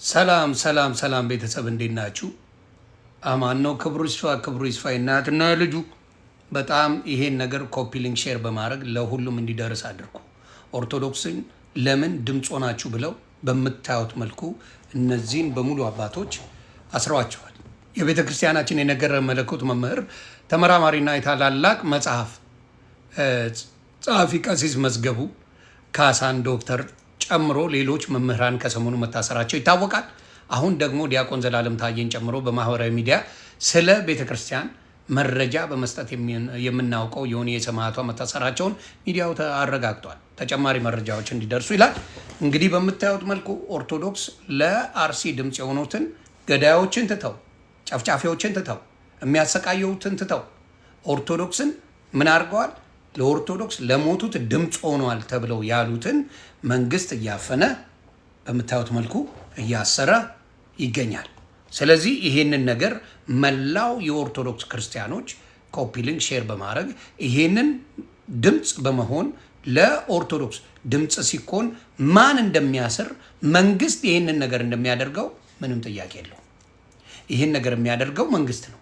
ሰላም ቤተሰብ እንዴት ናችሁ? አማን ነው። ክብሩ ይስፋ እናትና ልጁ። በጣም ይሄን ነገር ኮፒ ሊንክ ሼር በማድረግ ለሁሉም እንዲደርስ አድርጉ። ኦርቶዶክስን ለምን ድምፅ ሆናችሁ ብለው በምታዩት መልኩ እነዚህን በሙሉ አባቶች አስረዋቸዋል። የቤተ ክርስቲያናችን የነገረ መለኮት መምህር ተመራማሪና የታላላቅ መጽሐፍ ጸሐፊ ቀሲስ መዝገቡ ካሳን ዶክተር ጨምሮ ሌሎች መምህራን ከሰሞኑ መታሰራቸው ይታወቃል። አሁን ደግሞ ዲያቆን ዘላለም ታየን ጨምሮ በማህበራዊ ሚዲያ ስለ ቤተ ክርስቲያን መረጃ በመስጠት የምናውቀው የሆነ የሰማዕቷ መታሰራቸውን ሚዲያው አረጋግጧል። ተጨማሪ መረጃዎች እንዲደርሱ ይላል። እንግዲህ በምታዩት መልኩ ኦርቶዶክስ ለአርሲ ድምፅ የሆኑትን ገዳዮችን ትተው፣ ጨፍጫፊዎችን ትተው፣ የሚያሰቃየውትን ትተው ኦርቶዶክስን ምን አድርገዋል? ለኦርቶዶክስ ለሞቱት ድምፅ ሆኗል ተብለው ያሉትን መንግስት እያፈነ በምታዩት መልኩ እያሰረ ይገኛል። ስለዚህ ይሄንን ነገር መላው የኦርቶዶክስ ክርስቲያኖች ኮፒ ሊንክ ሼር በማድረግ ይሄንን ድምፅ በመሆን ለኦርቶዶክስ ድምፅ ሲኮን ማን እንደሚያስር መንግስት ይሄንን ነገር እንደሚያደርገው ምንም ጥያቄ የለው። ይሄን ነገር የሚያደርገው መንግስት ነው።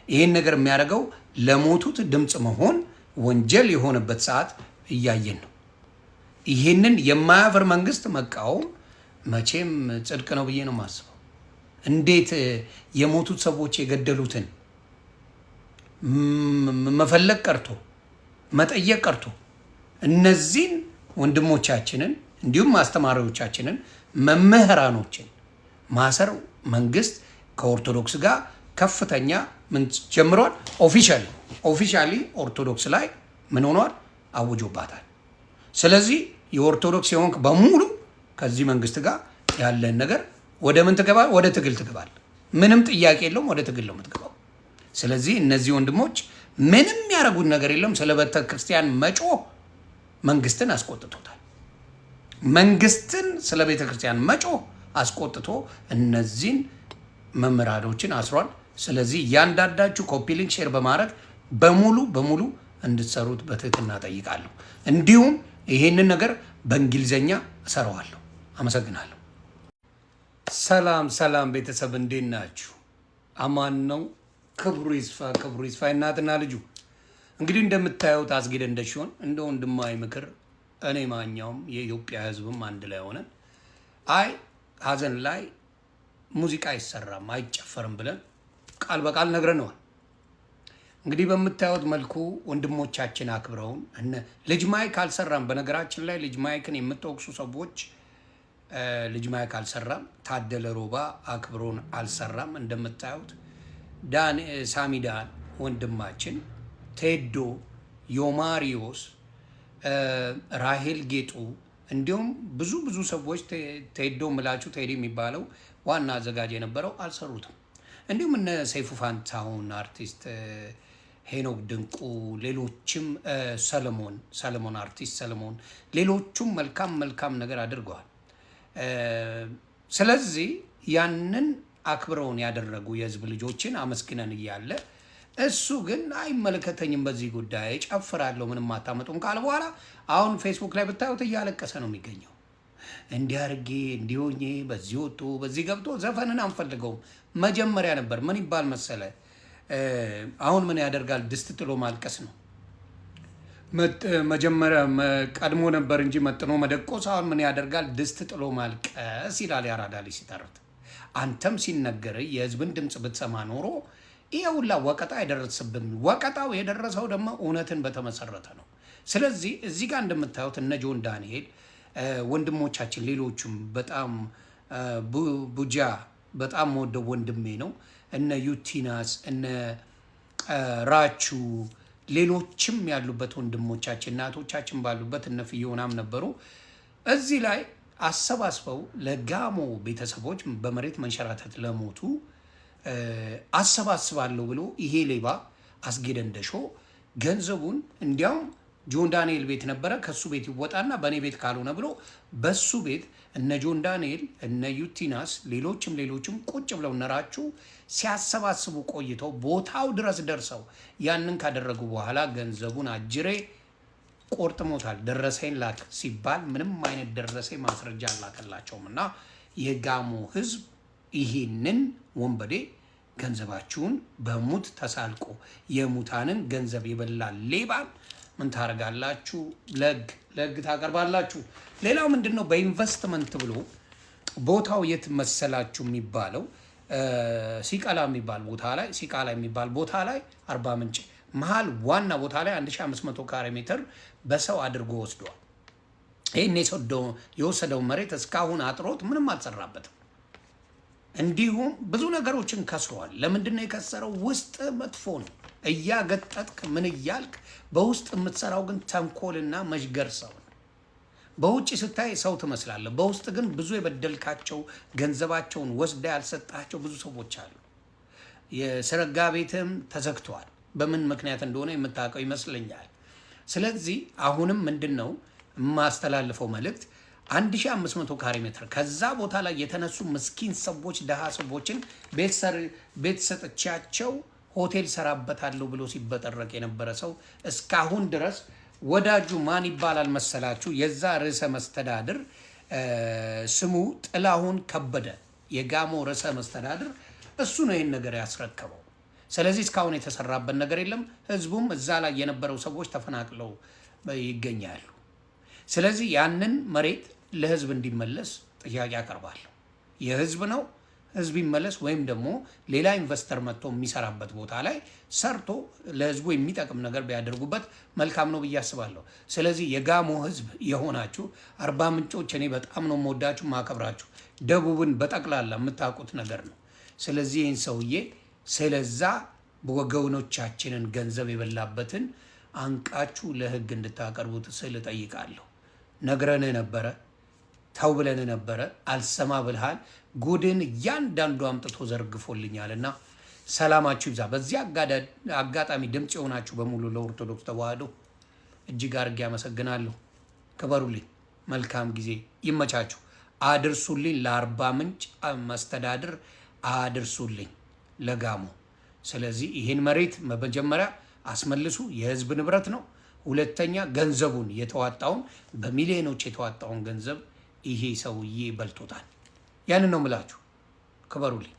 ይሄን ነገር የሚያደርገው ለሞቱት ድምፅ መሆን ወንጀል የሆነበት ሰዓት እያየን ነው። ይህንን የማያፍር መንግስት መቃወም መቼም ጽድቅ ነው ብዬ ነው የማስበው። እንዴት የሞቱት ሰዎች የገደሉትን መፈለግ ቀርቶ መጠየቅ ቀርቶ እነዚህን ወንድሞቻችንን እንዲሁም አስተማሪዎቻችንን መምህራኖችን ማሰር መንግስት ከኦርቶዶክስ ጋር ከፍተኛ ምን ጀምሯል? ኦፊሻሊ ኦርቶዶክስ ላይ ምን ሆኗል? አውጆባታል። ስለዚህ የኦርቶዶክስ የሆንክ በሙሉ ከዚህ መንግስት ጋር ያለን ነገር ወደ ምን ትገባል? ወደ ትግል ትገባል። ምንም ጥያቄ የለውም። ወደ ትግል ነው የምትገባው። ስለዚህ እነዚህ ወንድሞች ምንም ያደረጉት ነገር የለም። ስለ ቤተ ክርስቲያን መጮህ መንግስትን አስቆጥቶታል። መንግስትን ስለ ቤተ ክርስቲያን መጮህ አስቆጥቶ እነዚህን መምህራኖችን አስሯል። ስለዚህ እያንዳንዳችሁ ኮፒ ሊንክ ሼር በማድረግ በሙሉ እንድትሰሩት በትህትና ጠይቃለሁ። እንዲሁም ይሄንን ነገር በእንግሊዘኛ እሰራዋለሁ። አመሰግናለሁ። ሰላም ቤተሰብ እንዴት ናችሁ? አማን ነው። ክብሩ ይስፋ እናትና ልጁ። እንግዲህ እንደምታዩት አስጌደ እንደሽሆን እንደ ወንድማዊ ምክር እኔ ማኛውም የኢትዮጵያ ህዝብም አንድ ላይ ሆነን ሀዘን ላይ ሙዚቃ አይሰራም አይጨፈርም ብለን ቃል በቃል ነግረነዋል። እንግዲህ በምታዩት መልኩ ወንድሞቻችን አክብረውን ልጅ ማይክ አልሰራም። በነገራችን ላይ ልጅ ማይክን የምትወቅሱ ሰዎች ልጅ ማይክ አልሰራም። ታደለ ሮባ አክብሮን አልሰራም። እንደምታዩት ሳሚዳን ወንድማችን፣ ቴዶ ዮማሪዮስ፣ ራሄል ጌጡ እንዲሁም ብዙ ሰዎች ቴዶ ምላችሁ ቴዲ የሚባለው ዋና አዘጋጅ የነበረው አልሰሩትም። እንዲሁም እነ ሰይፉ ፋንታሁን፣ አርቲስት ሄኖክ ድንቁ፣ ሌሎችም ሰለሞን አርቲስት ሰለሞን፣ ሌሎቹም መልካም ነገር አድርገዋል። ስለዚህ ያንን አክብረውን ያደረጉ የህዝብ ልጆችን አመስግነን እያለ እሱ ግን አይመለከተኝም በዚህ ጉዳይ ጨፍራለሁ ምንም አታመጡም ካለ በኋላ አሁን ፌስቡክ ላይ ብታዩት እያለቀሰ ነው የሚገኘው። እንዲያርጌ እንዲሆኜ በዚህ ወጡ በዚህ ገብቶ ዘፈንን አንፈልገውም። መጀመሪያ ነበር ምን ይባል መሰለ፣ አሁን ምን ያደርጋል ድስት ጥሎ ማልቀስ ነው። መጀመሪያ ቀድሞ ነበር እንጂ መጥኖ መደቆስ። አሁን ምን ያደርጋል ድስት ጥሎ ማልቀስ ይላል ያራዳ ልጅ ሲተርት። አንተም ሲነገር የህዝብን ድምፅ ብትሰማ ኖሮ ይሄ ሁላ ወቀጣ አይደረስብም። ወቀጣው የደረሰው ደግሞ እውነትን በተመሰረተ ነው። ስለዚህ እዚህ ጋር እንደምታዩት እነ ጆን ዳንኤል ወንድሞቻችን፣ ሌሎቹም በጣም ቡጃ በጣም ወደው ወንድሜ ነው። እነ ዩቲናስ፣ እነ ራቹ፣ ሌሎችም ያሉበት ወንድሞቻችን እናቶቻችን ባሉበት እነ ፍዮናም ነበሩ። እዚህ ላይ አሰባስበው ለጋሞ ቤተሰቦች በመሬት መንሸራተት ለሞቱ አሰባስባለሁ ብሎ ይሄ ሌባ አስጌደ እንደሾ ገንዘቡን እንዲያውም ጆን ዳንኤል ቤት ነበረ፣ ከሱ ቤት ይወጣና በእኔ ቤት ካልሆነ ብሎ በሱ ቤት እነ ጆን ዳንኤል እነ ዩቲናስ ሌሎችም ቁጭ ብለው ነራችሁ ሲያሰባስቡ ቆይተው ቦታው ድረስ ደርሰው ያንን ካደረጉ በኋላ ገንዘቡን አጅሬ ቆርጥሞታል። ደረሰኝ ላክ ሲባል ምንም አይነት ደረሰኝ ማስረጃ አላከላቸውም እና የጋሞ ህዝብ ይህንን ወንበዴ ገንዘባችሁን በሙት ተሳልቆ የሙታንን ገንዘብ የበላ ሌባን ምን ታደርጋላችሁ? ለህግ ታቀርባላችሁ። ሌላው ምንድን ነው? በኢንቨስትመንት ብሎ ቦታው የት መሰላችሁ የሚባለው ሲቃላ የሚባል ቦታ ላይ አርባ ምንጭ መሀል ዋና ቦታ ላይ 1500 ካሬ ሜትር በሰው አድርጎ ወስዷል። ይህን የወሰደው መሬት እስካሁን አጥሮት ምንም አልሰራበትም። እንዲሁም ብዙ ነገሮችን ከስሯል። ለምንድን ነው የከሰረው? ውስጥ መጥፎ ነው። እያገጠጥክ ምን እያልክ በውስጥ የምትሰራው ግን ተንኮልና መዥገር ሰው ነው። በውጭ ስታይ ሰው ትመስላለህ፣ በውስጥ ግን ብዙ የበደልካቸው ገንዘባቸውን ወስዳ ያልሰጣቸው ብዙ ሰዎች አሉ። የስረጋ ቤትም ተዘግተዋል። በምን ምክንያት እንደሆነ የምታውቀው ይመስለኛል። ስለዚህ አሁንም ምንድን ነው የማስተላልፈው መልእክት 1500 ካሬ ሜትር ከዛ ቦታ ላይ የተነሱ ምስኪን ሰዎች ደሃ ሰዎችን ቤት ሰጥቻቸው ሆቴል ሰራበታለሁ ብሎ ሲበጠረቅ የነበረ ሰው እስካሁን ድረስ ወዳጁ ማን ይባላል መሰላችሁ? የዛ ርዕሰ መስተዳድር ስሙ ጥላሁን ከበደ፣ የጋሞ ርዕሰ መስተዳድር እሱ ነው ይህን ነገር ያስረከበው። ስለዚህ እስካሁን የተሰራበት ነገር የለም። ህዝቡም እዛ ላይ የነበረው ሰዎች ተፈናቅለው ይገኛሉ። ስለዚህ ያንን መሬት ለህዝብ እንዲመለስ ጥያቄ አቀርባለሁ። የህዝብ ነው፣ ህዝብ ይመለስ፣ ወይም ደግሞ ሌላ ኢንቨስተር መጥቶ የሚሰራበት ቦታ ላይ ሰርቶ ለህዝቡ የሚጠቅም ነገር ቢያደርጉበት መልካም ነው ብዬ አስባለሁ። ስለዚህ የጋሞ ህዝብ የሆናችሁ አርባ ምንጮች እኔ በጣም ነው የምወዳችሁ ማከብራችሁ። ደቡብን በጠቅላላ የምታውቁት ነገር ነው። ስለዚህ ይህን ሰውዬ ስለዛ ወገኖቻችንን ገንዘብ የበላበትን አንቃችሁ ለህግ እንድታቀርቡት ስል እጠይቃለሁ። ነግረንህ ነበረ፣ ተው ብለን ነበረ፣ አልሰማ ብልሃል። ጉድን እያንዳንዱ አምጥቶ ዘርግፎልኛል እና ሰላማችሁ ይብዛ። በዚህ አጋጣሚ ድምፅ የሆናችሁ በሙሉ ለኦርቶዶክስ ተዋህዶ እጅግ አድርጌ አመሰግናለሁ። ክበሩልኝ። መልካም ጊዜ ይመቻችሁ። አድርሱልኝ፣ ለአርባ ምንጭ መስተዳድር አድርሱልኝ፣ ለጋሞ። ስለዚህ ይህን መሬት መጀመሪያ አስመልሱ፣ የህዝብ ንብረት ነው። ሁለተኛ ገንዘቡን የተዋጣውን በሚሊዮኖች የተዋጣውን ገንዘብ ይሄ ሰውዬ በልቶታል። ያንን ነው ምላችሁ። ክበሩልኝ።